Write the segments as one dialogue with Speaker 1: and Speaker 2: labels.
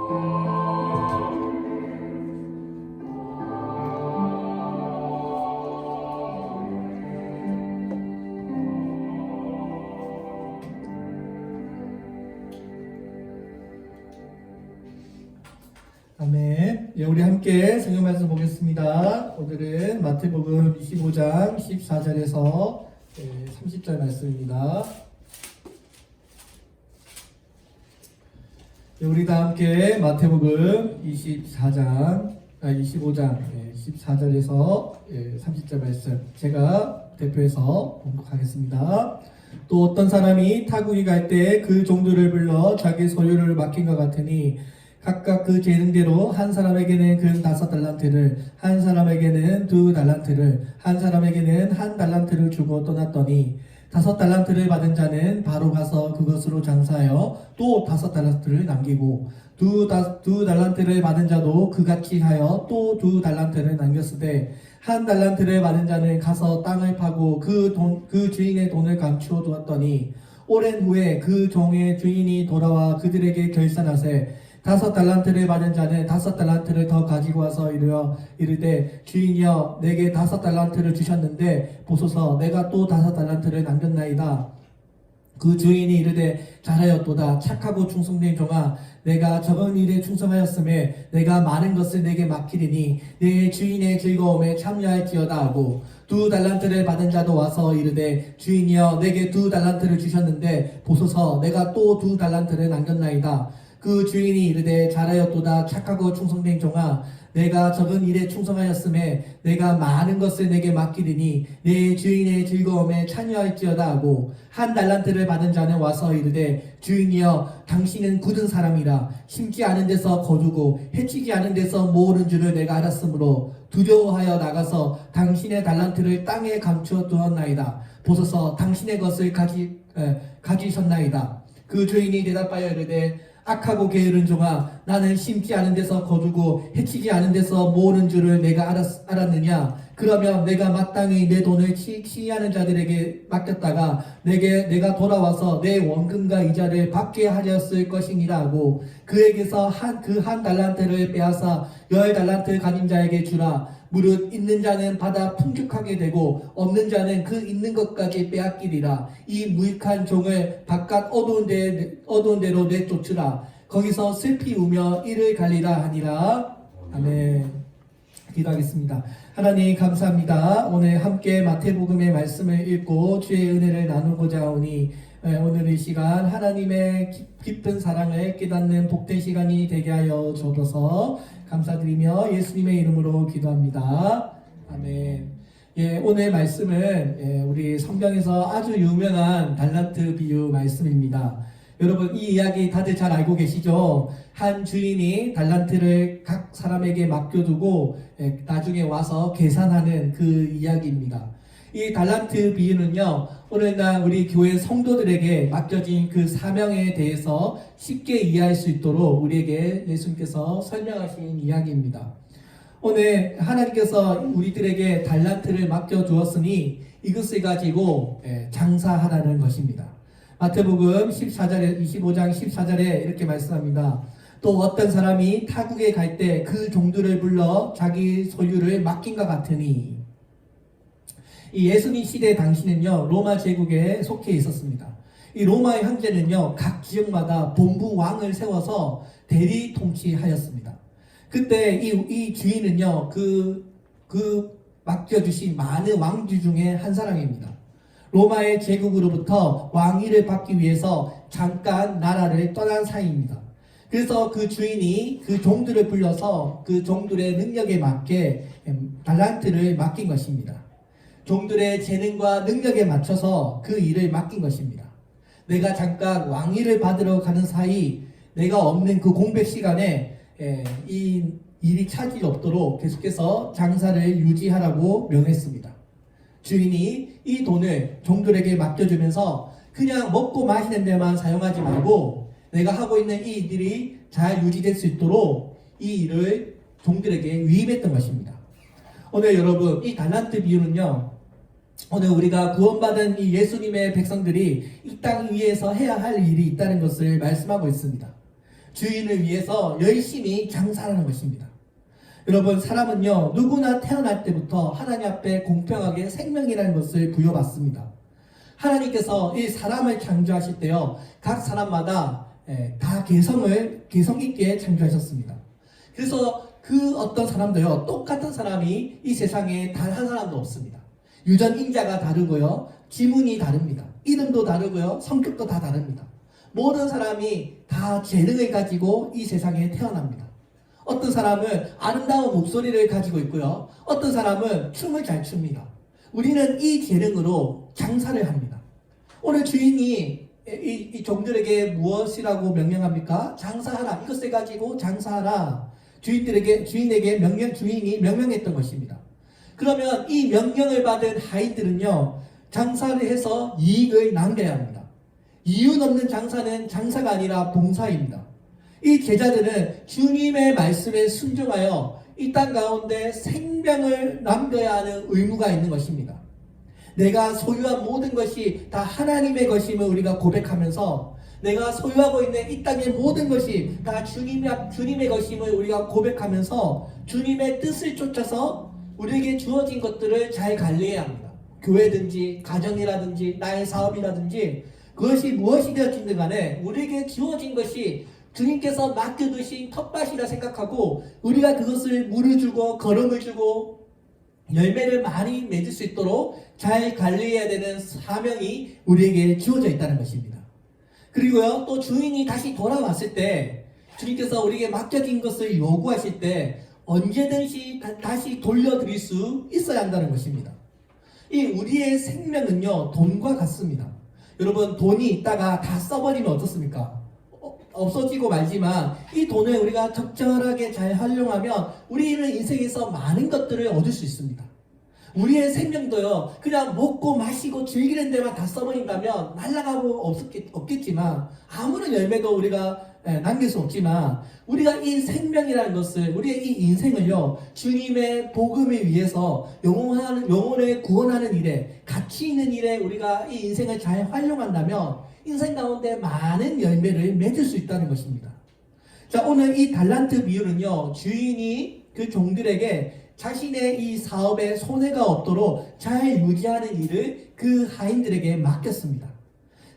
Speaker 1: 아멘. 예, 우리 함께 성경 말씀 보겠습니다. 오늘은 마태복음 25장 14절에서 30절 말씀입니다. 예, 우리 다 함께 마태복음 25장 14절에서 30절 말씀 제가 대표해서 봉독하겠습니다. 또 어떤 사람이 타국에 갈 때 그 종들을 불러 자기 소유를 맡긴 것 같으니 각각 그 재능대로 한 사람에게는 금 5달란트를, 한 사람에게는 2달란트를, 한 사람에게는 1달란트를 주고 떠났더니 5달란트를 받은 자는 바로 가서 그것으로 장사하여 또 5달란트를 남기고 2달란트를 받은 자도 그같이 하여 또 2달란트를 남겼으되 1달란트를 받은 자는 가서 땅을 파고 그 주인의 돈을 감추어 두었더니 오랜 후에 그 종의 주인이 돌아와 그들에게 결산하세 5달란트를 받은 자는 5달란트를 더 가지고 와서 이르되 주인이여 내게 5달란트를 주셨는데 보소서 내가 또 5달란트를 남겼나이다. 그 주인이 이르되 잘하였도다. 착하고 충성된 종아 내가 적은 일에 충성하였음에 내가 많은 것을 내게 맡기리니 내 주인의 즐거움에 참여할지어다 하고 2달란트를 받은 자도 와서 이르되 주인이여 내게 2달란트를 주셨는데 보소서 내가 또 2달란트를 남겼나이다. 그 주인이 이르되 잘하였도다. 착하고 충성된 종아 내가 적은 일에 충성하였음에 내가 많은 것을 내게 맡기리니 내 주인의 즐거움에 참여할지어다 하고 1달란트를 받은 자는 와서 이르되 주인이여 당신은 굳은 사람이라 심지 않은 데서 거두고 해치지 않은 데서 모으는 줄을 내가 알았으므로 두려워하여 나가서 당신의 달란트를 땅에 감추어 두었나이다. 보소서 당신의 것을 가지셨나이다. 그 주인이 대답하여 이르되 악하고 게으른 종아 나는 심지 않은 데서 거두고 해치지 않은 데서 모으는 줄을 내가 알았느냐. 그러면 내가 마땅히 내 돈을 취하는 자들에게 맡겼다가 내가 돌아와서 내 원금과 이자를 받게 하렸을 것이니라 하고 그에게서 한 달란트를 빼앗아 10달란트 가진 자에게 주라. 무릇 있는 자는 받아 풍족하게 되고 없는 자는 그 있는 것까지 빼앗기리라. 이 무익한 종을 바깥 어두운 데로 내쫓으라. 거기서 슬피 우며 이를 갈리라 하니라. 아멘. 기도하겠습니다. 하나님 감사합니다. 오늘 함께 마태복음의 말씀을 읽고 주의 은혜를 나누고자 하오니 오늘 이 시간 하나님의 깊은 사랑을 깨닫는 복된 시간이 되게 하여 주옵소서. 감사드리며 예수님의 이름으로 기도합니다. 아멘. 예, 오늘 말씀은 우리 성경에서 아주 유명한 달란트 비유 말씀입니다. 여러분 이 이야기 다들 잘 알고 계시죠? 한 주인이 달란트를 각 사람에게 맡겨두고 나중에 와서 계산하는 그 이야기입니다. 이 달란트 비유는요, 오늘날 우리 교회 성도들에게 맡겨진 그 사명에 대해서 쉽게 이해할 수 있도록 우리에게 예수님께서 설명하신 이야기입니다. 오늘 하나님께서 우리들에게 달란트를 맡겨주었으니 이것을 가지고 장사하라는 것입니다. 마태복음 25장 14절에 이렇게 말씀합니다. 또 어떤 사람이 타국에 갈 때 그 종들을 불러 자기 소유를 맡긴 것 같으니 이 예수님 시대 당시는요 로마 제국에 속해 있었습니다. 이 로마의 황제는요 각 지역마다 본부 왕을 세워서 대리 통치하였습니다. 그때 이 주인은요 그 맡겨주신 많은 왕주 중에 한 사람입니다. 로마의 제국으로부터 왕위를 받기 위해서 잠깐 나라를 떠난 사이입니다. 그래서 그 주인이 그 종들을 불러서 그 종들의 능력에 맞게 달란트를 맡긴 것입니다. 종들의 재능과 능력에 맞춰서 그 일을 맡긴 것입니다. 내가 잠깐 왕위를 받으러 가는 사이 내가 없는 그 공백 시간에 이 일이 차질이 없도록 계속해서 장사를 유지하라고 명했습니다. 주인이 이 돈을 종들에게 맡겨주면서 그냥 먹고 마시는 데만 사용하지 말고 내가 하고 있는 이 일들이 잘 유지될 수 있도록 이 일을 종들에게 위임했던 것입니다. 오늘 여러분 이 달란트 비유는요 오늘 우리가 구원받은 이 예수님의 백성들이 이 땅 위에서 해야 할 일이 있다는 것을 말씀하고 있습니다. 주인을 위해서 열심히 장사하는 것입니다. 여러분, 사람은요, 누구나 태어날 때부터 하나님 앞에 공평하게 생명이라는 것을 부여받습니다. 하나님께서 이 사람을 창조하실 때요, 각 사람마다 다 개성 있게 창조하셨습니다. 그래서 그 어떤 사람도요, 똑같은 사람이 이 세상에 단 한 사람도 없습니다. 유전인자가 다르고요, 지문이 다릅니다. 이름도 다르고요, 성격도 다 다릅니다. 모든 사람이 다 재능을 가지고 이 세상에 태어납니다. 어떤 사람은 아름다운 목소리를 가지고 있고요, 어떤 사람은 춤을 잘 춥니다. 우리는 이 재능으로 장사를 합니다. 오늘 주인이 이 종들에게 무엇이라고 명령합니까? 장사하라. 이것을 가지고 장사하라. 주인이 명령했던 것입니다. 그러면 이 명령을 받은 하인들은요, 장사를 해서 이익을 남겨야 합니다. 이윤 없는 장사는 장사가 아니라 봉사입니다. 이 제자들은 주님의 말씀에 순종하여 이 땅 가운데 생명을 남겨야 하는 의무가 있는 것입니다. 내가 소유한 모든 것이 다 하나님의 것임을 우리가 고백하면서, 내가 소유하고 있는 이 땅의 모든 것이 다 주님의 것임을 우리가 고백하면서 주님의 뜻을 쫓아서 우리에게 주어진 것들을 잘 관리해야 합니다. 교회든지 가정이라든지 나의 사업이라든지 그것이 무엇이 되었든 간에 우리에게 주어진 것이 주님께서 맡겨두신 텃밭이라 생각하고 우리가 그것을 물을 주고 거름을 주고 열매를 많이 맺을 수 있도록 잘 관리해야 되는 사명이 우리에게 주어져 있다는 것입니다. 그리고요, 또 주인이 다시 돌아왔을 때 주님께서 우리에게 맡겨진 것을 요구하실 때 언제든지 다시 돌려드릴 수 있어야 한다는 것입니다. 이 우리의 생명은요, 돈과 같습니다. 여러분, 돈이 있다가 다 써버리면 어떻습니까? 없어지고 말지만 이 돈을 우리가 적절하게 잘 활용하면 우리는 인생에서 많은 것들을 얻을 수 있습니다. 우리의 생명도요, 그냥 먹고 마시고 즐기는 데만 다 써버린다면 날아가고 없겠지만 아무런 열매도 우리가 남길 수 없지만, 우리가 이 생명이라는 것을, 우리의 이 인생을요, 주님의 복음을 위해서 영혼을 구원하는 일에, 가치 있는 일에 우리가 이 인생을 잘 활용한다면 인생 가운데 많은 열매를 맺을 수 있다는 것입니다. 자, 오늘 이 달란트 비유는요, 주인이 그 종들에게 자신의 이 사업에 손해가 없도록 잘 유지하는 일을 그 하인들에게 맡겼습니다.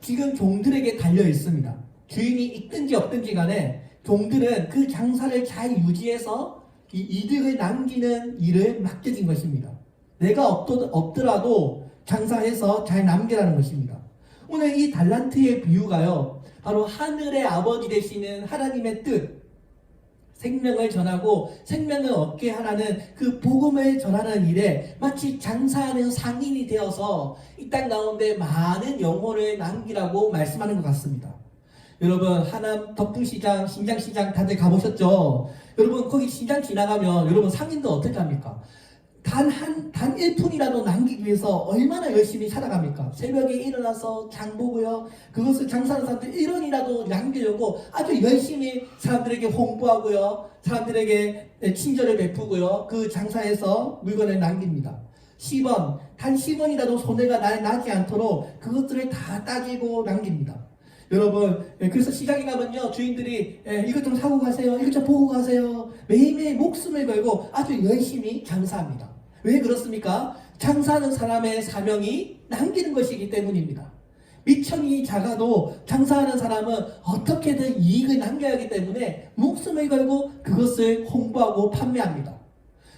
Speaker 1: 지금 종들에게 달려 있습니다. 주인이 있든지 없든지 간에 종들은 그 장사를 잘 유지해서 이 이득을 남기는 일을 맡겨진 것입니다. 내가 없더라도 장사해서 잘 남기라는 것입니다. 오늘 이 달란트의 비유가요, 바로 하늘의 아버지 되시는 하나님의 뜻, 생명을 전하고 생명을 얻게 하라는 그 복음을 전하는 일에 마치 장사하는 상인이 되어서 이 땅 가운데 많은 영혼을 남기라고 말씀하는 것 같습니다. 여러분, 하남 덕분시장, 신장시장 다들 가보셨죠? 여러분, 거기 시장 지나가면 여러분 상인들 어떻게 합니까? 단 1푼이라도 남기기 위해서 얼마나 열심히 살아갑니까? 새벽에 일어나서 장 보고요, 그것을 장사하는 사람들 1원이라도 남기려고 아주 열심히 사람들에게 홍보하고요, 사람들에게 친절을 베푸고요, 그 장사에서 물건을 남깁니다. 10원, 단 10원이라도 손해가 나지 않도록 그것들을 다 따지고 남깁니다. 여러분, 그래서 시장에 가면요, 주인들이 이것 좀 사고 가세요, 이것 좀 보고 가세요, 매일매일 목숨을 걸고 아주 열심히 장사합니다. 왜 그렇습니까? 장사하는 사람의 사명이 남기는 것이기 때문입니다. 미천이 작아도 장사하는 사람은 어떻게든 이익을 남겨야 하기 때문에 목숨을 걸고 그것을 홍보하고 판매합니다.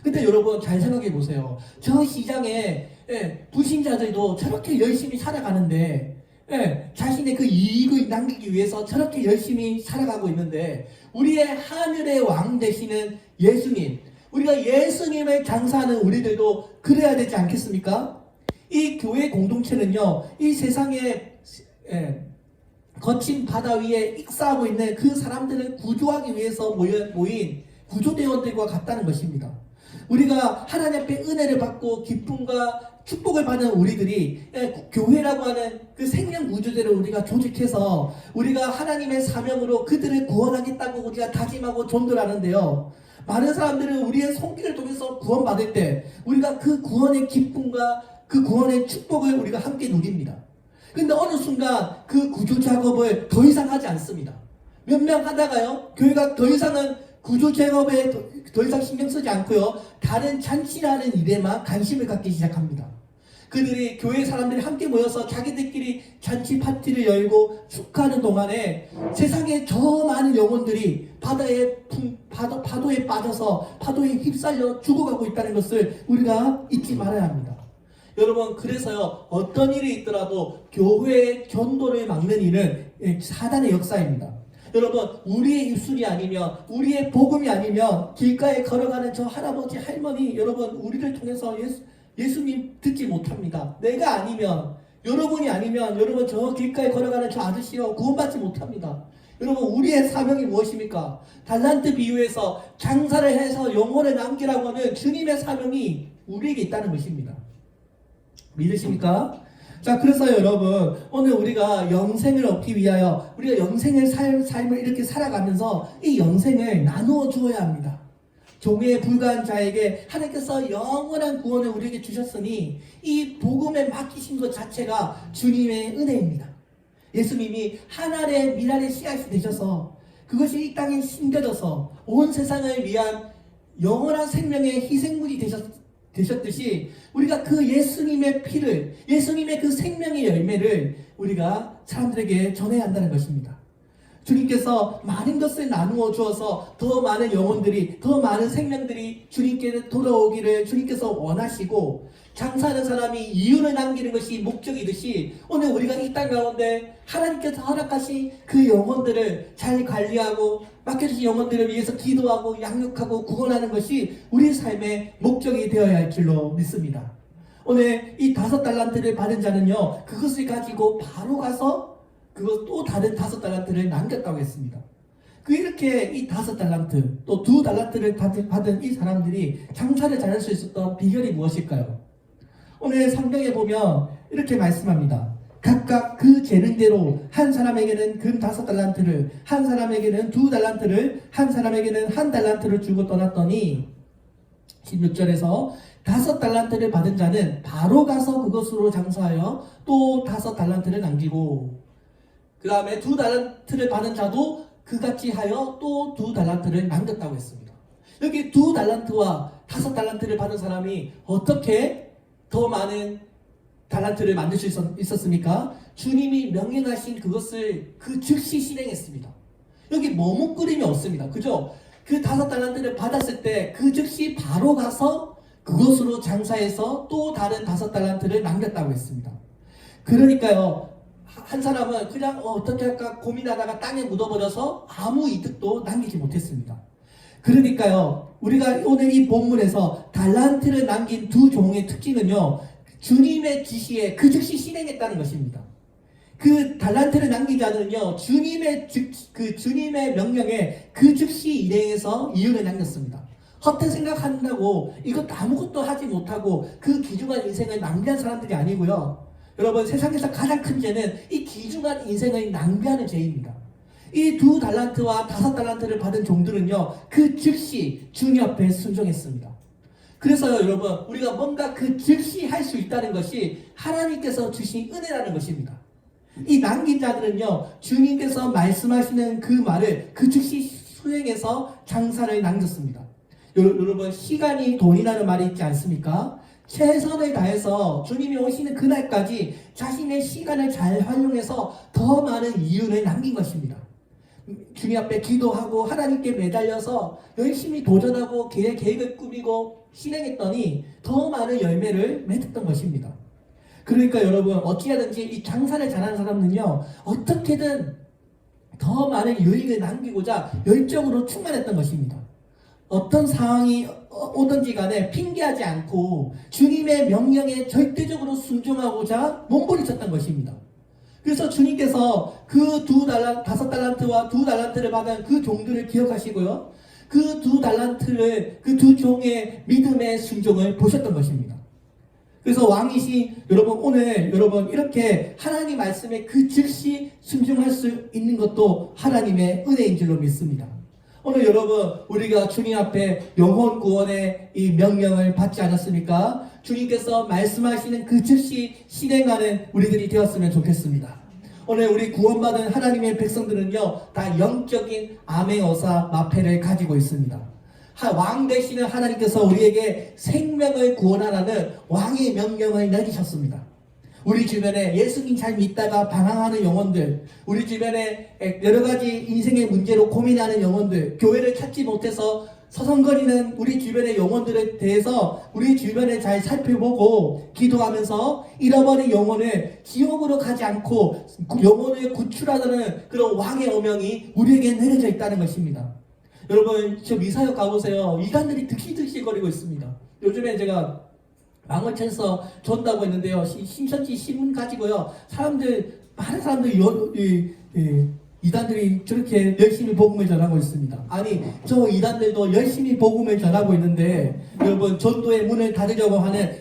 Speaker 1: 근데 여러분, 잘 생각해 보세요. 저 시장에 불신자들도 저렇게 열심히 살아가는데, 자신의 그 이익을 남기기 위해서 저렇게 열심히 살아가고 있는데, 우리의 하늘의 왕 되시는 예수님, 우리가 예수님을 장사하는 우리들도 그래야 되지 않겠습니까? 이 교회 공동체는요, 이 세상에 거친 바다 위에 익사하고 있는 그 사람들을 구조하기 위해서 모인 구조대원들과 같다는 것입니다. 우리가 하나님 앞에 은혜를 받고 기쁨과 축복을 받는 우리들이 교회라고 하는 그 생명 구조대를 우리가 조직해서 우리가 하나님의 사명으로 그들을 구원하겠다고 우리가 다짐하고 전도하는데요, 많은 사람들은 우리의 손길을 통해서 구원받을 때 우리가 그 구원의 기쁨과 그 구원의 축복을 우리가 함께 누립니다. 근데 어느 순간 그 구조 작업을 더 이상 하지 않습니다. 몇 명 하다가요, 교회가 더 이상은 구조 작업에 더 이상 신경 쓰지 않고요, 다른 잔치라는 일에만 관심을 갖기 시작합니다. 그들이 교회 사람들이 함께 모여서 자기들끼리 잔치 파티를 열고 축하하는 동안에 세상에 저 많은 영혼들이 파도에 빠져서 파도에 휩쓸려 죽어가고 있다는 것을 우리가 잊지 말아야 합니다. 여러분, 그래서요, 어떤 일이 있더라도 교회의 전도를 막는 일은 사단의 역사입니다. 여러분, 우리의 입술이 아니면, 우리의 복음이 아니면 길가에 걸어가는 저 할아버지 할머니, 여러분, 우리를 통해서 예수님 듣지 못합니다. 내가 아니면, 여러분이 아니면, 여러분 저 길가에 걸어가는 저 아저씨요 구원받지 못합니다. 여러분, 우리의 사명이 무엇입니까? 달란트 비유에서 장사를 해서 영혼을 남기라고 하는 주님의 사명이 우리에게 있다는 것입니다. 믿으십니까? 자, 그래서 여러분, 오늘 우리가 영생을 얻기 위하여 우리가 영생의 삶을 이렇게 살아가면서 이 영생을 나누어 주어야 합니다. 종에 불과한 자에게 하나님께서 영원한 구원을 우리에게 주셨으니 이 복음에 맡기신 것 자체가 주님의 은혜입니다. 예수님이 한 알의 미랄의 씨앗이 되셔서 그것이 이 땅에 심겨져서 온 세상을 위한 영원한 생명의 희생물이 되셨듯이 우리가 그 예수님의 피를, 예수님의 그 생명의 열매를 우리가 사람들에게 전해야 한다는 것입니다. 주님께서 많은 것을 나누어 주어서 더 많은 영혼들이, 더 많은 생명들이 주님께 돌아오기를 주님께서 원하시고, 장사하는 사람이 이윤을 남기는 것이 목적이듯이 오늘 우리가 이 땅 가운데 하나님께서 허락하신 그 영혼들을 잘 관리하고 맡겨주신 영혼들을 위해서 기도하고 양육하고 구원하는 것이 우리 삶의 목적이 되어야 할 줄로 믿습니다. 오늘 이 5달란트를 받은 자는요, 그것을 가지고 바로 가서 그것 또 다른 5달란트를 남겼다고 했습니다. 이렇게 이 5달란트 또 2달란트를 받은 이 사람들이 장사를 잘할 수 있었던 비결이 무엇일까요? 오늘 성경에 보면 이렇게 말씀합니다. 각각 그 재능대로 한 사람에게는 금 5달란트를, 한 사람에게는 2달란트를, 한 사람에게는 1달란트를 주고 떠났더니 16절에서 5달란트를 받은 자는 바로 가서 그것으로 장사하여 또 5달란트를 남기고, 그 다음에 2달란트를 받은 자도 그같이 하여 또 2달란트를 남겼다고 했습니다. 여기 2달란트와 5달란트를 받은 사람이 어떻게 더 많은 달란트를 만들 수 있었습니까? 주님이 명령하신 그것을 그 즉시 실행했습니다. 여기 머뭇거림이 없습니다. 그죠? 그 5달란트를 받았을 때 그 즉시 바로 가서 그것으로 장사해서 또 다른 5달란트를 남겼다고 했습니다. 그러니까요, 한 사람은 그냥 어떻게 할까 고민하다가 땅에 묻어버려서 아무 이득도 남기지 못했습니다. 그러니까요, 우리가 오늘 이 본문에서 달란트를 남긴 두 종의 특징은요, 주님의 지시에 그 즉시 실행했다는 것입니다. 그 달란트를 남긴 자는요, 주님의 명령에 그 즉시 일행해서 이윤을 남겼습니다. 헛된 생각한다고 이것도 아무것도 하지 못하고 그 귀중한 인생을 낭비한 사람들이 아니고요. 여러분, 세상에서 가장 큰 죄는 이 귀중한 인생을 낭비하는 죄입니다. 이 2달란트와 5달란트를 받은 종들은요, 그 즉시 주님 앞에 순종했습니다. 그래서요, 여러분, 우리가 뭔가 그 즉시 할 수 있다는 것이 하나님께서 주신 은혜라는 것입니다. 이 남긴 자들은요, 주님께서 말씀하시는 그 말을 그 즉시 수행해서 장사를 남겼습니다. 여러분, 시간이 돈이라는 말이 있지 않습니까? 최선을 다해서 주님이 오시는 그날까지 자신의 시간을 잘 활용해서 더 많은 이윤을 남긴 것입니다. 주님 앞에 기도하고 하나님께 매달려서 열심히 도전하고 계획을 꾸미고 실행했더니 더 많은 열매를 맺었던 것입니다. 그러니까 여러분, 어찌하든지 이 장사를 잘하는 사람은요, 어떻게든 더 많은 유익을 남기고자 열정으로 충만했던 것입니다. 어떤 상황이 오든지 간에 핑계하지 않고 주님의 명령에 절대적으로 순종하고자 몸부림쳤던 것입니다. 그래서 주님께서 그 5달란트와 2달란트를 받은 그 종들을 기억하시고요, 그 2달란트를, 그 두 종의 믿음의 순종을 보셨던 것입니다. 그래서 왕이신 여러분, 오늘 여러분 이렇게 하나님 말씀에 그 즉시 순종할 수 있는 것도 하나님의 은혜인 줄로 믿습니다. 오늘 여러분, 우리가 주님 앞에 영혼 구원의 이 명령을 받지 않았습니까? 주님께서 말씀하시는 그 즉시 실행하는 우리들이 되었으면 좋겠습니다. 오늘 우리 구원받은 하나님의 백성들은요, 다 영적인 아메어사 마패를 가지고 있습니다. 왕 되시는 하나님께서 우리에게 생명을 구원하라는 왕의 명령을 내리셨습니다. 우리 주변에 예수님 잘 믿다가 방황하는 영혼들, 우리 주변에 여러 가지 인생의 문제로 고민하는 영혼들, 교회를 찾지 못해서 서성거리는 우리 주변의 영혼들에 대해서 우리 주변에 잘 살펴보고 기도하면서 잃어버린 영혼을 지옥으로 가지 않고 영혼을 구출하는 그런 왕의 어명이 우리에게 내려져 있다는 것입니다. 여러분, 저 미사역 가보세요. 이단들이 득실득실거리고 있습니다. 요즘에 제가 망원천서 전다고 했는데요. 신천지 신문 가지고요. 많은 사람들이 이단들이 저렇게 열심히 복음을 전하고 있습니다. 아니, 저 이단들도 열심히 복음을 전하고 있는데, 여러분, 전도의 문을 닫으려고 하는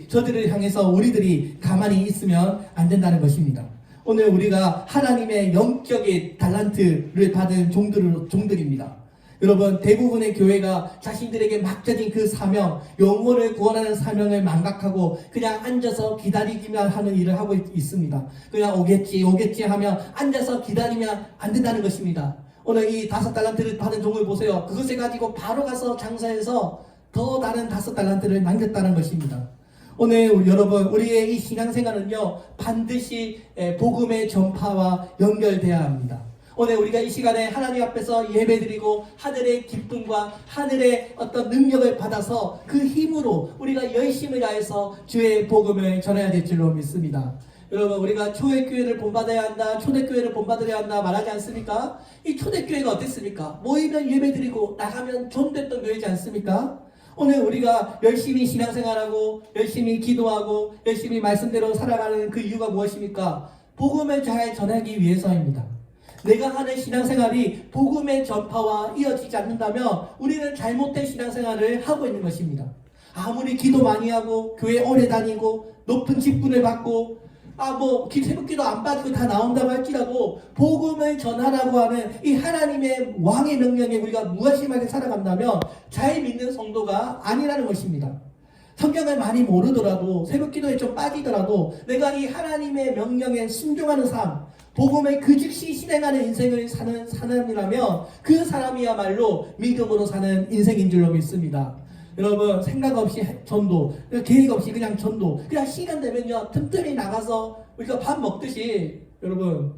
Speaker 1: 저들을 향해서 우리들이 가만히 있으면 안 된다는 것입니다. 오늘 우리가 하나님의 영적인 달란트를 받은 종들입니다. 여러분, 대부분의 교회가 자신들에게 맡겨진 그 사명, 영혼을 구원하는 사명을 망각하고 그냥 앉아서 기다리기만 하는 일을 하고 있습니다. 그냥 오겠지 하며 앉아서 기다리면 안 된다는 것입니다. 오늘 이 5달란트를 받은 종을 보세요. 그것을 가지고 바로 가서 장사해서 더 다른 5달란트를 남겼다는 것입니다. 오늘 여러분, 우리의 이 신앙생활은요, 반드시 복음의 전파와 연결되어야 합니다. 오늘 우리가 이 시간에 하나님 앞에서 예배드리고 하늘의 기쁨과 하늘의 어떤 능력을 받아서 그 힘으로 우리가 열심을 다해서 주의 복음을 전해야 될 줄로 믿습니다. 여러분, 우리가 초대교회를 본받아야 한다, 초대교회를 본받아야 한다 말하지 않습니까? 이 초대교회가 어땠습니까? 모이면 예배드리고 나가면 존댔던 교회지 않습니까? 오늘 우리가 열심히 신앙생활하고 열심히 기도하고 열심히 말씀대로 살아가는 그 이유가 무엇입니까? 복음을 잘 전하기 위해서입니다. 내가 하는 신앙생활이 복음의 전파와 이어지지 않는다면 우리는 잘못된 신앙생활을 하고 있는 것입니다. 아무리 기도 많이 하고 교회 오래 다니고 높은 직분을 받고 새벽기도 안 받고 다 나온다고 할지라도 복음을 전하라고 하는 이 하나님의 왕의 명령에 우리가 무관심하게 살아간다면 잘 믿는 성도가 아니라는 것입니다. 성경을 많이 모르더라도 새벽기도에 좀 빠지더라도 내가 이 하나님의 명령에 순종하는 삶, 복음을 그 즉시 실행하는 인생을 사는 사람이라면 그 사람이야말로 믿음으로 사는 인생인 줄로 믿습니다. 여러분, 생각 없이 전도, 계획 없이 그냥 전도, 그냥 시간 되면요 틈틈이 나가서 우리가 밥 먹듯이 여러분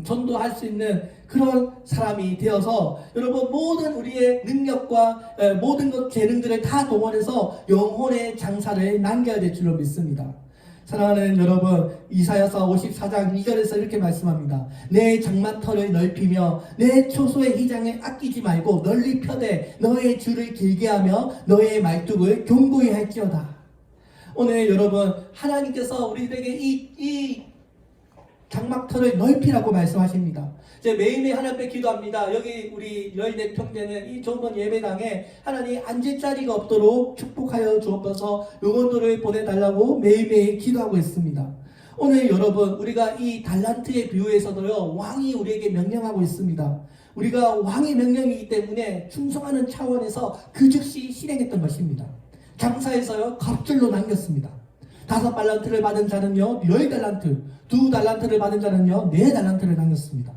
Speaker 1: 전도할 수 있는 그런 사람이 되어서 여러분 모든 우리의 능력과 모든 것 재능들을 다 동원해서 영혼의 장사를 남겨야 될 줄로 믿습니다. 사랑하는 여러분, 이사야서 54장 2절에서 이렇게 말씀합니다. 내 장마터를 넓히며 내 초소의 휘장을 아끼지 말고 널리 펴되 너의 줄을 길게 하며 너의 말뚝을 견고히 할지어다. 오늘 여러분, 하나님께서 우리들에게 이 장막터를 넓히라고 말씀하십니다. 제가 매일매일 하나님 앞에 기도합니다. 여기 우리 열네 평대는 이 좁은 예배당에 하나님 앉을 자리가 없도록 축복하여 주옵소서 응원도를 보내달라고 매일매일 기도하고 있습니다. 오늘 여러분, 우리가 이 달란트의 비유에서도요 왕이 우리에게 명령하고 있습니다. 우리가 왕의 명령이기 때문에 충성하는 차원에서 그 즉시 실행했던 것입니다. 장사에서요 갑줄로 남겼습니다. 5달란트를 받은 자는요 10달란트, 2달란트를 받은 자는요 4달란트를 남겼습니다.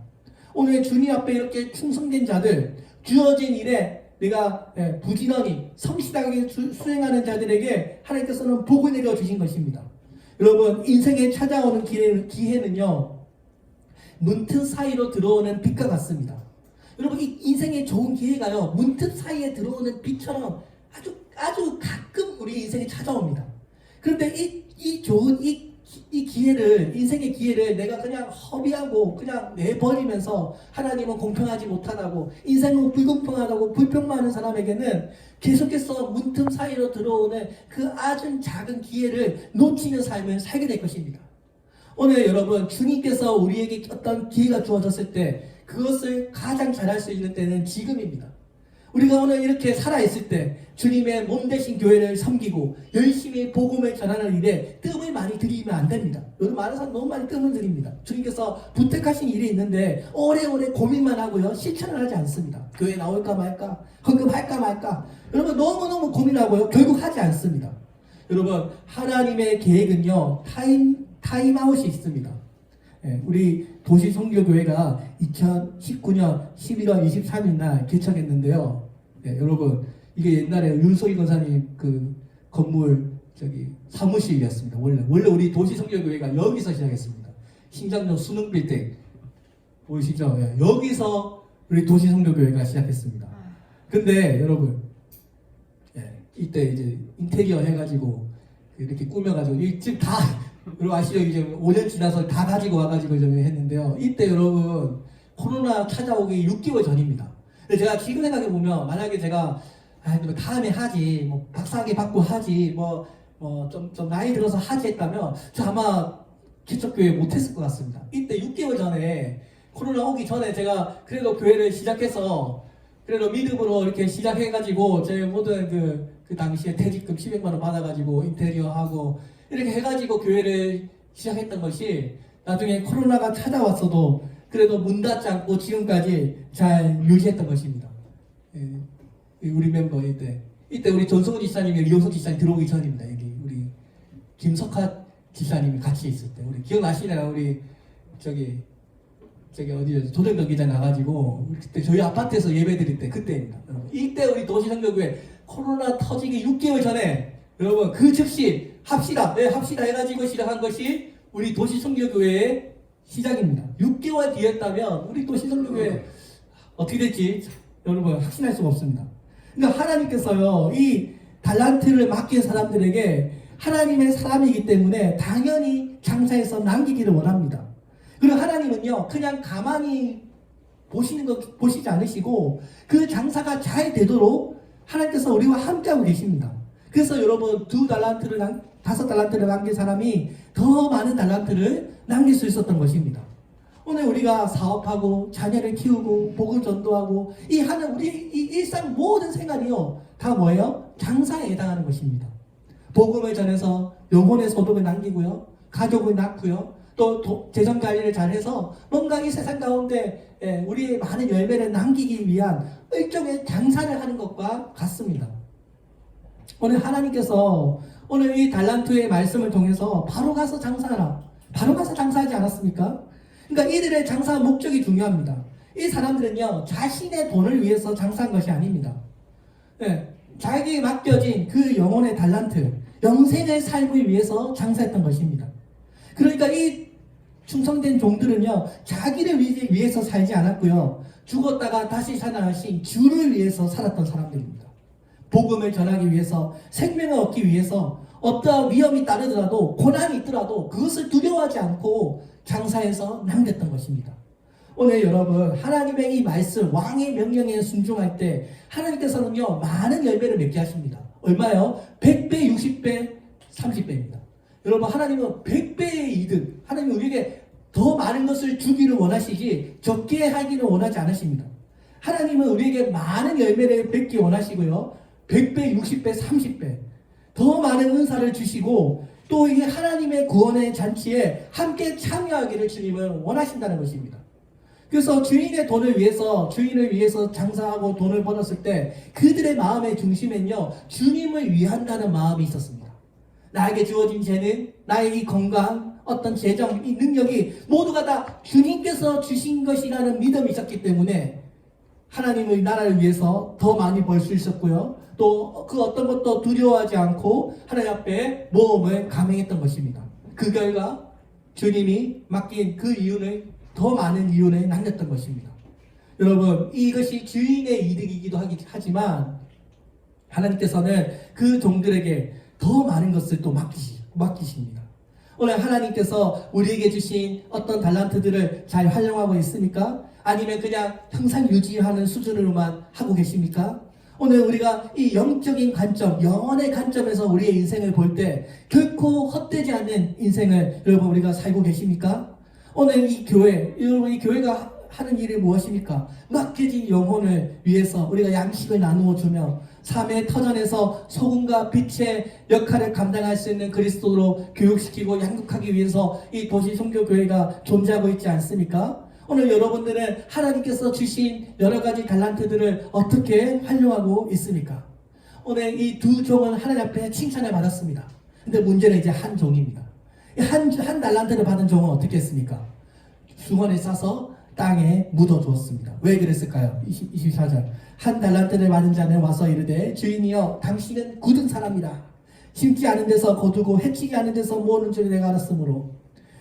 Speaker 1: 오늘 주님 앞에 이렇게 충성된 자들, 주어진 일에 내가 부지런히 성실하게 수행하는 자들에게 하나님께서는 복을 내려주신 것입니다. 여러분, 인생에 찾아오는 기회는요 문틈 사이로 들어오는 빛과 같습니다. 여러분, 이 인생의 좋은 기회가요 문틈 사이에 들어오는 빛처럼 아주 가끔 우리 인생에 찾아옵니다. 그런데 이 좋은 이 기회를, 인생의 기회를 내가 그냥 허비하고 그냥 내버리면서 하나님은 공평하지 못하다고, 인생은 불공평하다고 불평하는 사람에게는 계속해서 문틈 사이로 들어오는 그 아주 작은 기회를 놓치는 삶을 살게 될 것입니다. 오늘 여러분, 주님께서 우리에게 어떤 기회가 주어졌을 때 그것을 가장 잘할 수 있는 때는 지금입니다. 우리가 오늘 이렇게 살아있을 때 주님의 몸 대신 교회를 섬기고 열심히 복음을 전하는 일에 뜸을 많이 들이면 안 됩니다. 여러분, 많은 사람 너무 많이 뜸을 들입니다. 주님께서 부탁하신 일이 있는데 오래오래 고민만 하고요 실천을 하지 않습니다. 교회 나올까 말까, 헌금할까 말까, 여러분 너무너무 고민하고요 결국 하지 않습니다. 여러분, 하나님의 계획은요 타임아웃이 있습니다. 예, 우리 도시선교교회가 2019년 11월 23일 날 개척했는데요. 예, 여러분 이게 옛날에 윤석희 권사님 그 건물 사무실이었습니다. 원래 우리 도시선교교회가 여기서 시작했습니다. 신장로 수능빌딩 보이시죠? 예, 여기서 우리 도시선교교회가 시작했습니다. 근데 여러분 이때 이제 인테리어 해가지고 이렇게 꾸며가지고 이 집 다 여러분 아시죠? 이제 5년 지나서 다 가지고 와가지고 좀 했는데요. 이때 여러분 코로나 찾아오기 6개월 전입니다. 근데 제가 지금 생각해 보면 만약에 제가 다음에 하지 뭐 박사학위 받고 하지 좀 나이 들어서 하지 했다면 저 아마 개척교회 못했을 것 같습니다. 이때 6개월 전에 코로나 오기 전에 제가 그래도 교회를 시작해서 그래도 믿음으로 이렇게 시작해가지고 제 모든 그 당시에 퇴직금 700만 원 받아가지고 인테리어 하고 이렇게 해가지고 교회를 시작했던 것이 나중에 코로나가 찾아왔어도 그래도 문 닫지 않고 지금까지 잘 유지했던 것입니다. 우리 멤버 이때 우리 전성훈 지사님이 이용석 지사님 들어오기 전입니다. 여기 우리 김석하 지사님이 같이 있을 때 우리 기억나시나요? 우리 저기 어디죠? 도전경기장 나가지고 그때 저희 아파트에서 예배드릴 때 그때입니다. 여러분. 이때 우리 도시선교교회 코로나 터지기 6개월 전에 여러분 그 즉시 합시다 해가지고 시작한 것이 우리 도시선교교회의 시작입니다. 6개월 뒤였다면 우리 도시선교교회 어떻게 될지 여러분 확신할 수가 없습니다. 그러니까 하나님께서요 이 달란트를 맡긴 사람들에게 하나님의 사람이기 때문에 당연히 장사해서 남기기를 원합니다. 그리고 하나님은요 그냥 가만히 보시지 않으시고 그 장사가 잘 되도록 하나님께서 우리와 함께하고 계십니다. 그래서 여러분 2달란트를 5달란트를 남긴 사람이 더 많은 달란트를 남길 수 있었던 것입니다. 오늘 우리가 사업하고 자녀를 키우고 복음 전도하고 우리 이 일상 모든 생활이요 다 뭐예요? 장사에 해당하는 것입니다. 복음을 전해서 영혼의 소득을 남기고요 가족을 낳고요 또 재정 관리를 잘해서 뭔가 이 세상 가운데 우리의 많은 열매를 남기기 위한 일종의 장사를 하는 것과 같습니다. 오늘 하나님께서 오늘 이 달란트의 말씀을 통해서 바로 가서 장사하라. 바로 가서 장사하지 않았습니까? 그러니까 이들의 장사 목적이 중요합니다. 이 사람들은요 자신의 돈을 위해서 장사한 것이 아닙니다. 자기에게 맡겨진 그 영혼의 달란트, 영생의 삶을 위해서 장사했던 것입니다. 그러니까 이 충성된 종들은요 자기를 위해서 살지 않았고요 죽었다가 다시 살아나신 주를 위해서 살았던 사람들입니다. 복음을 전하기 위해서 생명을 얻기 위해서 어떠한 위험이 따르더라도 고난이 있더라도 그것을 두려워하지 않고 장사해서 남겼던 것입니다. 오늘 여러분 하나님의 이 말씀 왕의 명령에 순종할 때 하나님께서는요 많은 열매를 맺게 하십니다. 얼마요? 100배, 60배, 30배입니다. 여러분 하나님은 100배의 이득 하나님은 우리에게 더 많은 것을 주기를 원하시지 적게 하기를 원하지 않으십니다. 하나님은 우리에게 많은 열매를 맺기 원하시고요 100배, 60배, 30배 더 많은 은사를 주시고 또 이 하나님의 구원의 잔치에 함께 참여하기를 주님은 원하신다는 것입니다. 그래서 주인을 위해서 장사하고 돈을 벌었을 때 그들의 마음의 중심엔요 주님을 위한다는 마음이 있었습니다. 나에게 주어진 재능, 나의 이 건강, 어떤 재정, 이 능력이 모두가 다 주님께서 주신 것이라는 믿음이 있었기 때문에 하나님의 나라를 위해서 더 많이 벌 수 있었고요. 또 그 어떤 것도 두려워하지 않고 하나님 앞에 모험을 감행했던 것입니다. 그 결과 주님이 맡긴 그 이윤을 더 많은 이윤을 남겼던 것입니다. 여러분 이것이 주인의 이득이기도 하지만 하나님께서는 그 종들에게 더 많은 것을 또 맡기십니다. 오늘 하나님께서 우리에게 주신 어떤 달란트들을 잘 활용하고 있습니까? 아니면 그냥 항상 유지하는 수준으로만 하고 계십니까? 오늘 우리가 이 영적인 관점, 영혼의 관점에서 우리의 인생을 볼 때 결코 헛되지 않는 인생을 여러분 우리가 살고 계십니까? 오늘 이 교회가 하는 일이 무엇입니까? 맡겨진 영혼을 위해서 우리가 양식을 나누어 주며 삶의 터전에서 소금과 빛의 역할을 감당할 수 있는 그리스도로 교육시키고 양육하기 위해서 이 도시 선교교회가 존재하고 있지 않습니까? 오늘 여러분들은 하나님께서 주신 여러 가지 달란트들을 어떻게 활용하고 있습니까? 오늘 이 두 종은 하나님 앞에 칭찬을 받았습니다. 근데 문제는 이제 한 종입니다. 한 달란트를 받은 종은 어떻게 했습니까? 수건에 싸서 땅에 묻어두었습니다. 왜 그랬을까요? 24절. 한 달란트를 받은 자는 와서 이르되 주인이여 당신은 굳은 사람이라. 심지 않은 데서 거두고 해치지 않은 데서 모으는 줄 내가 알았으므로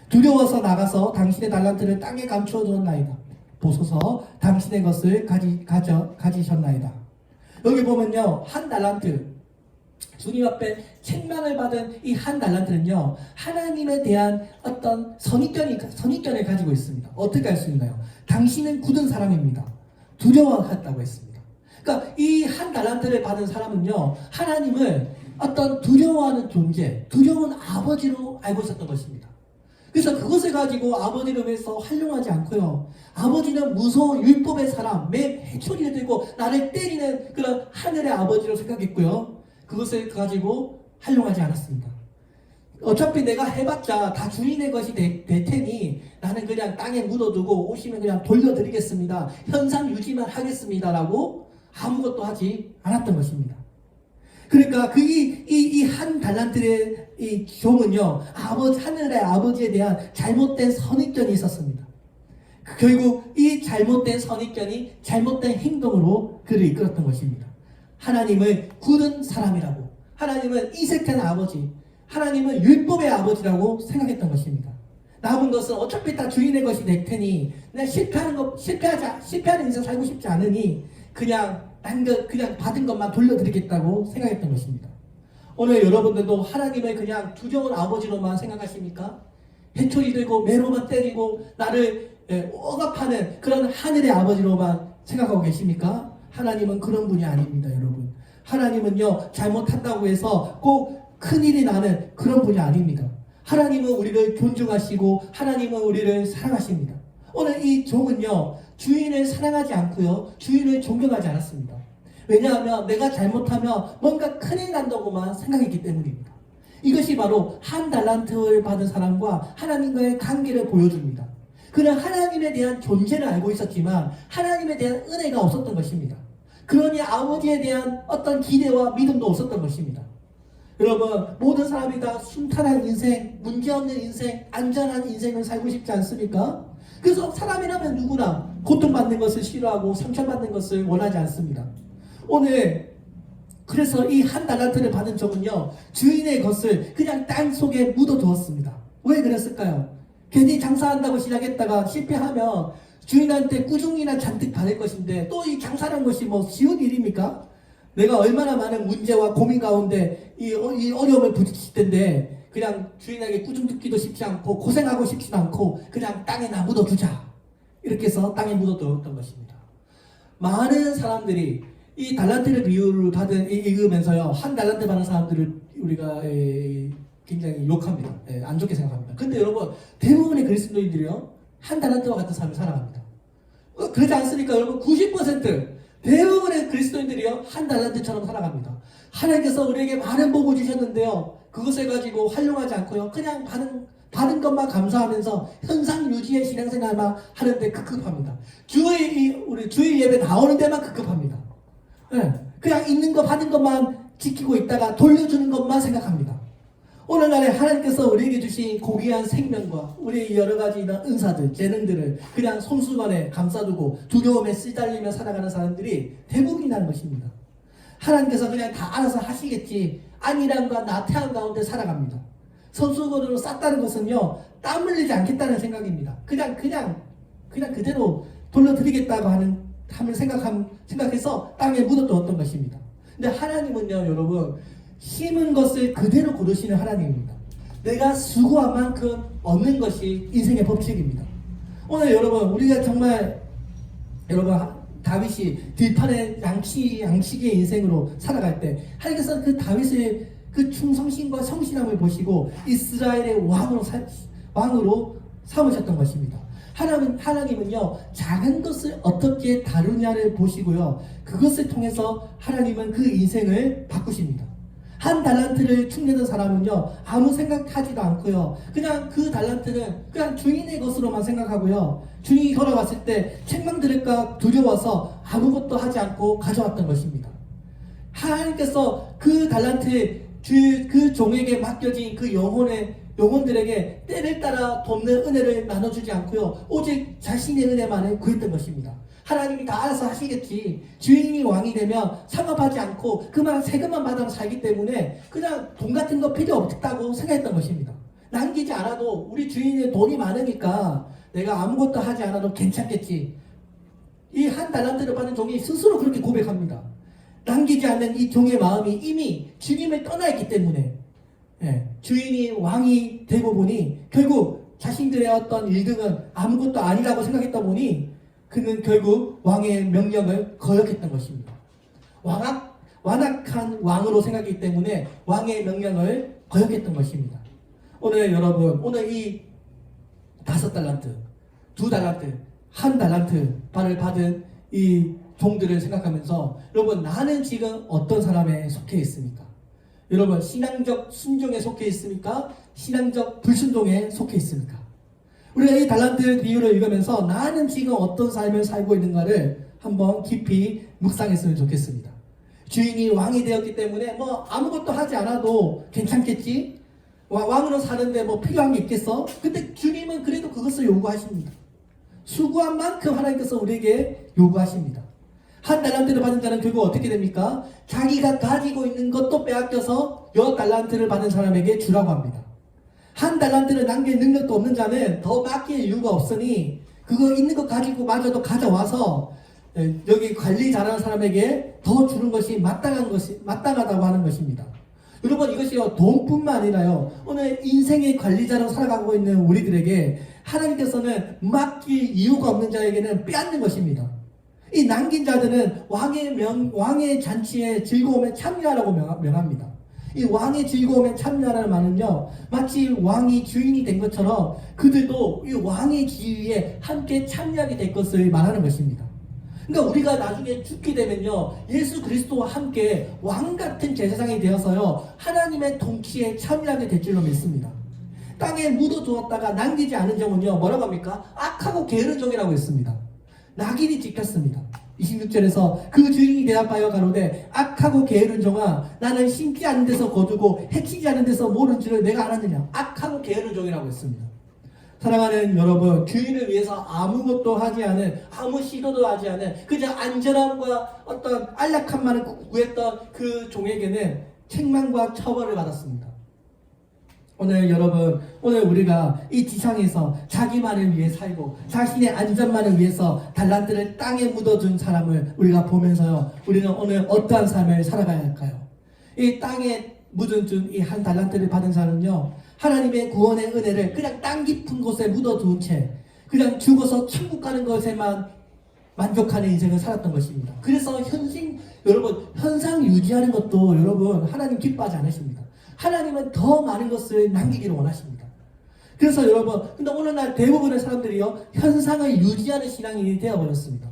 Speaker 1: 두려워서 나가서 당신의 달란트를 땅에 감추어 두었나이다. 보소서 당신의 것을 가지셨나이다. 여기 보면요, 한 달란트, 주님 앞에 책망을 받은 이 한 달란트는요, 하나님에 대한 어떤 선입견을 가지고 있습니다. 어떻게 할 수 있나요? 당신은 굳은 사람입니다. 두려워했다고 했습니다. 그러니까 이 한 달란트를 받은 사람은요, 하나님을 어떤 두려워하는 존재, 두려운 아버지로 알고 있었던 것입니다. 그래서 그것을 가지고 아버지를 위해서 활용하지 않고요, 아버지는 무서운 율법의 사람, 매 해초리를 들고 나를 때리는 그런 하늘의 아버지로 생각했고요, 그것을 가지고 활용하지 않았습니다. 어차피 내가 해봤자 다 주인의 것이 될 테니 나는 그냥 땅에 묻어두고 오시면 그냥 돌려드리겠습니다. 현상 유지만 하겠습니다라고 아무것도 하지 않았던 것입니다. 그러니까 이 한 달란트의 이 종은요, 하늘의 아버지에 대한 잘못된 선입견이 있었습니다. 결국 이 잘못된 선입견이 잘못된 행동으로 그를 이끌었던 것입니다. 하나님을 굳은 사람이라고, 하나님은 이색한 아버지, 하나님은 율법의 아버지라고 생각했던 것입니다. 남은 것은 어차피 다 주인의 것이 될 테니 내가 실패하는 인생 살고 싶지 않으니 그냥 받은 것만 돌려드리겠다고 생각했던 것입니다. 오늘 여러분들도 하나님을 그냥 두려운 아버지로만 생각하십니까? 해초리 들고 매로만 때리고 나를 억압하는 그런 하늘의 아버지로만 생각하고 계십니까? 하나님은 그런 분이 아닙니다, 여러분. 하나님은요, 잘못한다고 해서 꼭 큰일이 나는 그런 분이 아닙니다. 하나님은 우리를 존중하시고 하나님은 우리를 사랑하십니다. 오늘 이 종은요, 주인을 사랑하지 않고요, 주인을 존경하지 않았습니다. 왜냐하면 내가 잘못하면 뭔가 큰일 난다고만 생각했기 때문입니다. 이것이 바로 한 달란트를 받은 사람과 하나님과의 관계를 보여줍니다. 그는 하나님에 대한 존재를 알고 있었지만 하나님에 대한 은혜가 없었던 것입니다. 그러니 아버지에 대한 어떤 기대와 믿음도 없었던 것입니다. 여러분, 모든 사람이 다 순탄한 인생, 문제없는 인생, 안전한 인생을 살고 싶지 않습니까? 그래서 사람이라면 누구나 고통받는 것을 싫어하고 상처받는 것을 원하지 않습니다. 오늘 그래서 이 한 달란트를 받은 종은요, 주인의 것을 그냥 땅 속에 묻어두었습니다. 왜 그랬을까요? 괜히 장사한다고 시작했다가 실패하면 주인한테 꾸중이나 잔뜩 받을 것인데 또 이 장사라는 것이 뭐 쉬운 일입니까? 내가 얼마나 많은 문제와 고민 가운데 이 어려움을 부딪힐 텐데 그냥 주인에게 꾸중 듣기도 쉽지 않고 고생하고 싶지도 않고 그냥 땅에 묻어두자, 이렇게 해서 땅에 묻어두었던 것입니다. 많은 사람들이 이 달란트를 비유를 읽으면서요, 한 달란트 받는 사람들을 우리가 굉장히 욕합니다. 안 좋게 생각합니다. 근데 여러분, 대부분의 그리스도인들이요, 한 달란트와 같은 삶을 살아갑니다. 그렇지 않습니까? 여러분, 90% 대부분의 그리스도인들이요, 한 달란트처럼 살아갑니다. 하나님께서 우리에게 많은 복을 주셨는데요, 그것을 가지고 활용하지 않고요, 그냥 받은 것만 감사하면서 현상 유지의 신앙생활만 하는데 급급합니다. 우리 주일 예배 나오는 데만 급급합니다. 그냥 있는 거 받은 것만 지키고 있다가 돌려주는 것만 생각합니다. 오늘날에 하나님께서 우리에게 주신 고귀한 생명과 우리의 여러 가지 은사들, 재능들을 그냥 손수건에 감싸두고 두려움에 쓰달리며 살아가는 사람들이 대부분이라는 것입니다. 하나님께서 그냥 다 알아서 하시겠지, 안일함과 나태함 가운데 살아갑니다. 손수건으로 쌌다는 것은요, 땀 흘리지 않겠다는 생각입니다. 그냥 그대로 돌려드리겠다고 생각해서 땅에 묻어두었던 것입니다. 근데 하나님은요, 여러분, 심은 것을 그대로 거두시는 하나님입니다. 내가 수고한 만큼 얻는 것이 인생의 법칙입니다. 오늘 여러분, 우리가 정말 다윗이 들판의 양치기의 인생으로 살아갈 때 하나님께서 그 다윗의 그 충성심과 성실함을 보시고 이스라엘의 왕으로 삼으셨던 것입니다. 하나님은요, 작은 것을 어떻게 다루냐를 보시고요, 그것을 통해서 하나님은 그 인생을 바꾸십니다. 한 달란트를 축내던 사람은요, 아무 생각하지도 않고요, 그냥 그 달란트는 그냥 주인의 것으로만 생각하고요, 주인이 돌아왔을 때 책망 들을까 두려워서 아무것도 하지 않고 가져왔던 것입니다. 하나님께서 그 달란트, 그 종에게 맡겨진 그 영혼의 영혼들에게 때를 따라 돕는 은혜를 나눠주지 않고요. 오직 자신의 은혜만을 구했던 것입니다. 하나님이 다 알아서 하시겠지. 주인이 왕이 되면 상업하지 않고 그만 세금만 받아서 살기 때문에 그냥 돈 같은 거 필요 없다고 생각했던 것입니다. 남기지 않아도 우리 주인이 돈이 많으니까 내가 아무것도 하지 않아도 괜찮겠지. 이 한 달란트를 받은 종이 스스로 그렇게 고백합니다. 남기지 않는 이 종의 마음이 이미 주님을 떠나 있기 때문에 주인이 왕이 되고 보니 결국 자신들의 어떤 일등은 아무것도 아니라고 생각했다 보니 그는 결국 왕의 명령을 거역했던 것입니다. 완악한 왕으로 생각했기 때문에 왕의 명령을 거역했던 것입니다. 오늘 여러분, 오늘 이 5달란트, 2달란트, 1달란트를 받은 이 종들을 생각하면서 여러분, 나는 지금 어떤 사람에 속해 있습니까? 여러분, 신앙적 순종에 속해 있습니까? 신앙적 불순종에 속해 있습니까? 우리가 이 달란트 비유를 읽으면서 나는 지금 어떤 삶을 살고 있는가를 한번 깊이 묵상했으면 좋겠습니다. 주인이 왕이 되었기 때문에 뭐 아무것도 하지 않아도 괜찮겠지? 왕으로 사는데 뭐 필요한 게 있겠어? 근데 주님은 그래도 그것을 요구하십니다. 수고한 만큼 하나님께서 우리에게 요구하십니다. 1달란트를 받은 자는 결국 어떻게 됩니까? 자기가 가지고 있는 것도 빼앗겨서 10달란트를 받은 사람에게 주라고 합니다. 1달란트를 남길 능력도 없는 자는 더 맡길 이유가 없으니 그거 있는 거 가지고 마저도 가져와서 여기 관리 잘하는 사람에게 더 주는 것이 마땅하다고 하는 것입니다. 여러분, 이것이요 돈뿐만 아니라요 오늘 인생의 관리자로 살아가고 있는 우리들에게 하나님께서는 맡길 이유가 없는 자에게는 빼앗는 것입니다. 이 남긴 자들은 왕의 잔치에 즐거움에 참여하라고 명합니다. 이 왕의 즐거움에 참여하라는 말은요 마치 왕이 주인이 된 것처럼 그들도 이 왕의 지위에 함께 참여하게 될 것을 말하는 것입니다. 그러니까 우리가 나중에 죽게 되면요 예수 그리스도와 함께 왕같은 제사장이 되어서요 하나님의 통치에 참여하게 될 줄로 믿습니다. 땅에 묻어두었다가 남기지 않은 종은요 뭐라고 합니까? 악하고 게으른 종이라고 했습니다. 낙인이 찍혔습니다. 26절에서 그 주인이 대답하여 가로되 악하고 게으른 종아 나는 심지 않은 데서 거두고 해치지 않은 데서 모른 줄을 내가 알았느냐. 악하고 게으른 종이라고 했습니다. 사랑하는 여러분, 주인을 위해서 아무것도 하지 않은, 아무 시도도 하지 않은 그저 안전함과 어떤 안락함만을 구했던 그 종에게는 책망과 처벌을 받았습니다. 오늘 여러분, 오늘 우리가 이 지상에서 자기만을 위해 살고 자신의 안전만을 위해서 달란트를 땅에 묻어준 사람을 우리가 보면서요 우리는 오늘 어떠한 삶을 살아가야 할까요? 이 땅에 묻어준 이 1달란트를 받은 사람은요 하나님의 구원의 은혜를 그냥 땅 깊은 곳에 묻어둔 채 그냥 죽어서 천국 가는 것에만 만족하는 인생을 살았던 것입니다. 그래서 여러분 현상 유지하는 것도 여러분 하나님 기뻐하지 않으십니다. 하나님은 더 많은 것을 남기기를 원하십니다. 그래서 여러분, 근데 오늘날 대부분의 사람들이요 현상을 유지하는 신앙이 되어버렸습니다.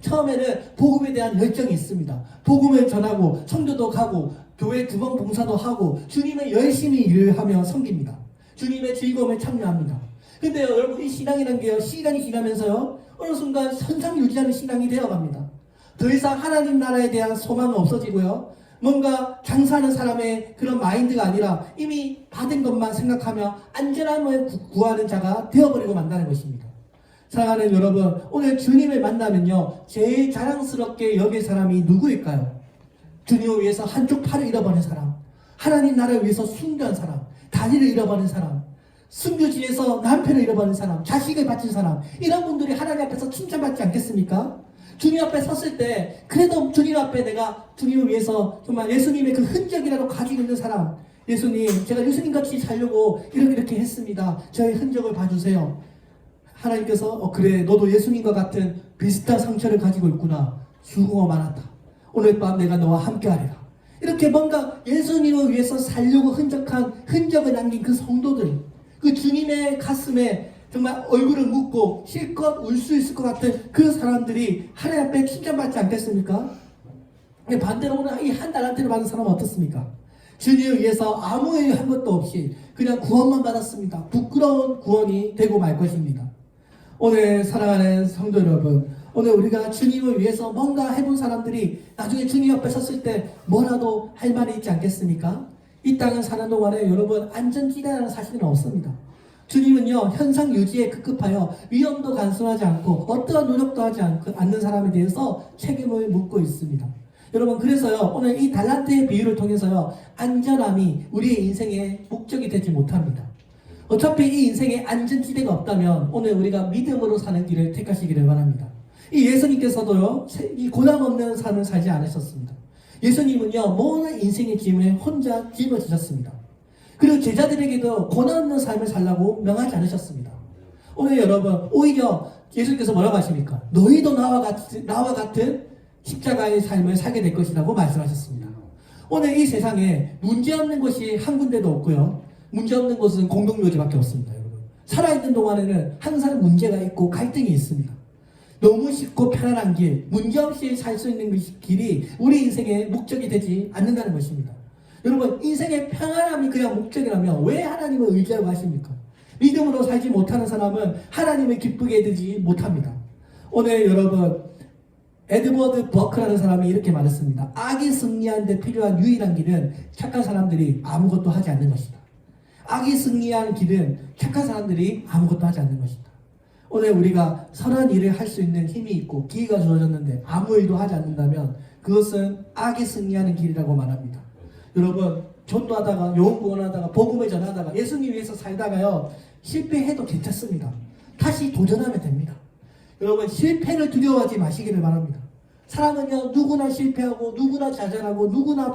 Speaker 1: 처음에는 복음에 대한 열정이 있습니다. 복음을 전하고 성도도 가고 교회 두번 봉사도 하고 주님의 열심히 일을 하며 섬깁니다. 주님의 즐거움에 참여합니다. 근데요 여러분 이 신앙이라는 게요 시간이 지나면서요 어느 순간 현상 유지하는 신앙이 되어갑니다. 더 이상 하나님 나라에 대한 소망은 없어지고요 뭔가 장사하는 사람의 그런 마인드가 아니라 이미 받은 것만 생각하며 안전함을 구하는 자가 되어버리고 만다는 것입니다. 사랑하는 여러분, 오늘 주님을 만나면요 제일 자랑스럽게 여길 사람이 누구일까요? 주님을 위해서 한쪽 팔을 잃어버린 사람, 하나님 나라를 위해서 순교한 사람, 다리를 잃어버린 사람, 순교지에서 남편을 잃어버린 사람, 자식을 바친 사람, 이런 분들이 하나님 앞에서 칭찬받지 않겠습니까? 주님 앞에 섰을 때 그래도 주님 앞에 내가 주님을 위해서 정말 예수님의 그 흔적이라도 가지고 있는 사람, 예수님 제가 예수님같이 살려고 이렇게 했습니다. 저의 흔적을 봐주세요. 하나님께서 그래 너도 예수님과 같은 비슷한 상처를 가지고 있구나. 수고가 많았다. 오늘 밤 내가 너와 함께하리라. 이렇게 뭔가 예수님을 위해서 살려고 흔적을 남긴 그 성도들, 그 주님의 가슴에 정말 얼굴을 묻고 실컷 울 수 있을 것 같은 그 사람들이 하나님 앞에 칭찬받지 않겠습니까? 반대로 오늘 이 1달란트를 받은 사람은 어떻습니까? 주님을 위해서 아무 일 한 것도 없이 그냥 구원만 받았습니다. 부끄러운 구원이 되고 말 것입니다. 오늘 사랑하는 성도 여러분, 오늘 우리가 주님을 위해서 뭔가 해본 사람들이 나중에 주님 앞에 섰을 때 뭐라도 할 말이 있지 않겠습니까? 이 땅을 사는 동안에 여러분 안전지대라는 사실은 없습니다. 주님은요 현상 유지에 급급하여 위험도 간수하지 않고 어떠한 노력도 하지 않는 사람에 대해서 책임을 묻고 있습니다. 여러분 그래서요 오늘 이 달란트의 비유를 통해서요 안전함이 우리의 인생의 목적이 되지 못합니다. 어차피 이 인생에 안전지대가 없다면 오늘 우리가 믿음으로 사는 길을 택하시기를 바랍니다. 이 예수님께서도요 이 고난 없는 삶을 살지 않으셨습니다. 예수님은요 모든 인생의 짐을 혼자 짊어지셨습니다. 그리고 제자들에게도 고난 없는 삶을 살라고 명하지 않으셨습니다. 오늘 여러분 오히려 예수님께서 뭐라고 하십니까? 너희도 나와 같은 십자가의 삶을 살게 될 것이라고 말씀하셨습니다. 오늘 이 세상에 문제없는 것이 한 군데도 없고요. 문제없는 것은 공동묘지밖에 없습니다. 여러분. 살아있는 동안에는 항상 문제가 있고 갈등이 있습니다. 너무 쉽고 편안한 길, 문제없이 살 수 있는 길이 우리 인생의 목적이 되지 않는다는 것입니다. 여러분 인생의 평안함이 그냥 목적이라면 왜 하나님을 의지하고 하십니까? 믿음으로 살지 못하는 사람은 하나님을 기쁘게 해드리지 못합니다. 오늘 여러분 에드워드 버크라는 사람이 이렇게 말했습니다. 악이 승리하는 데 필요한 유일한 길은 착한 사람들이 아무것도 하지 않는 것이다. 악이 승리하는 길은 착한 사람들이 아무것도 하지 않는 것이다. 오늘 우리가 선한 일을 할 수 있는 힘이 있고 기회가 주어졌는데 아무 일도 하지 않는다면 그것은 악이 승리하는 길이라고 말합니다. 여러분 전도하다가 요원하다가 복음을 전하다가 예수님 위해서 살다가요 실패해도 괜찮습니다. 다시 도전하면 됩니다. 여러분 실패를 두려워하지 마시기를 바랍니다. 사람은요 누구나 실패하고 누구나 좌절하고 누구나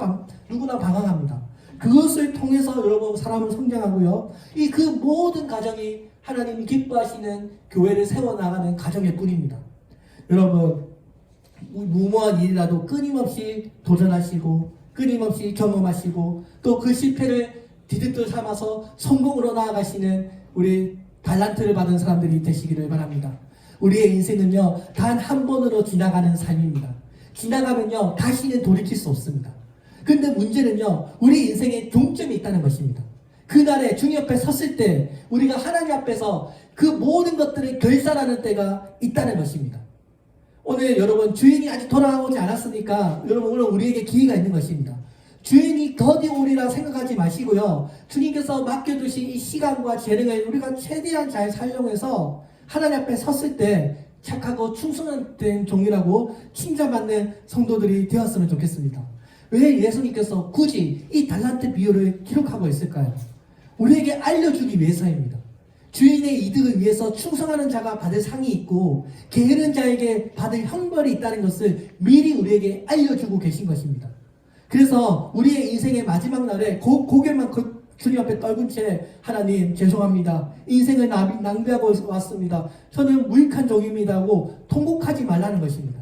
Speaker 1: 방황합니다. 그것을 통해서 여러분 사람은 성장하고요 이 그 모든 과정이 하나님이 기뻐하시는 교회를 세워나가는 과정일 뿐입니다. 여러분 무모한 일이라도 끊임없이 도전하시고 끊임없이 경험하시고 또 그 실패를 디귿돌 삼아서 성공으로 나아가시는 우리 달란트를 받은 사람들이 되시기를 바랍니다. 우리의 인생은요 단 한 번으로 지나가는 삶입니다. 지나가면요 다시는 돌이킬 수 없습니다. 근데 문제는요 우리 인생에 종점이 있다는 것입니다. 그날에 주님 앞에 섰을 때 우리가 하나님 앞에서 그 모든 것들을 결산하는 때가 있다는 것입니다. 오늘 여러분 주인이 아직 돌아오지 않았으니까 여러분 오늘 우리에게 기회가 있는 것입니다. 주인이 더디 오리라 생각하지 마시고요. 주님께서 맡겨두신 이 시간과 재능을 우리가 최대한 잘 사용해서 하나님 앞에 섰을 때 착하고 충성된 종이라고 칭찬받는 성도들이 되었으면 좋겠습니다. 왜 예수님께서 굳이 이 달란트 비유를 기록하고 있을까요? 우리에게 알려주기 위해서입니다. 주인의 이득을 위해서 충성하는 자가 받을 상이 있고 게으른 자에게 받을 형벌이 있다는 것을 미리 우리에게 알려주고 계신 것입니다. 그래서 우리의 인생의 마지막 날에 고개만 주님 앞에 떨군 채 하나님 죄송합니다. 인생을 낭비하고 왔습니다. 저는 무익한 종입니다 하고 통곡하지 말라는 것입니다.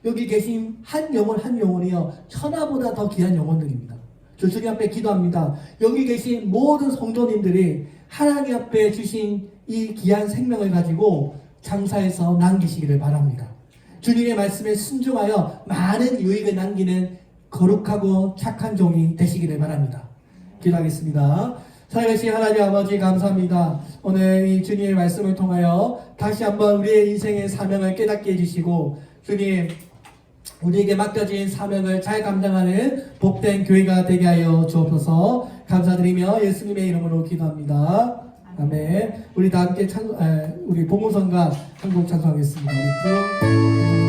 Speaker 1: 여기 계신 한 영혼이요 천하보다 더 귀한 영혼들입니다. 저 주님 앞에 기도합니다. 여기 계신 모든 성도님들이 하나님 앞에 주신 이 귀한 생명을 가지고 장사해서 남기시기를 바랍니다. 주님의 말씀에 순종하여 많은 유익을 남기는 거룩하고 착한 종이 되시기를 바랍니다. 기도하겠습니다. 살아계신 하나님 아버지 감사합니다. 오늘 이 주님의 말씀을 통하여 다시 한번 우리의 인생의 사명을 깨닫게 해주시고 주님 우리에게 맡겨진 사명을 잘 감당하는 복된 교회가 되게 하여 주옵소서. 감사드리며 예수님의 이름으로 기도합니다. 아멘. 우리 다 함께 우리 복음성가 한곡 찬송하겠습니다. 우리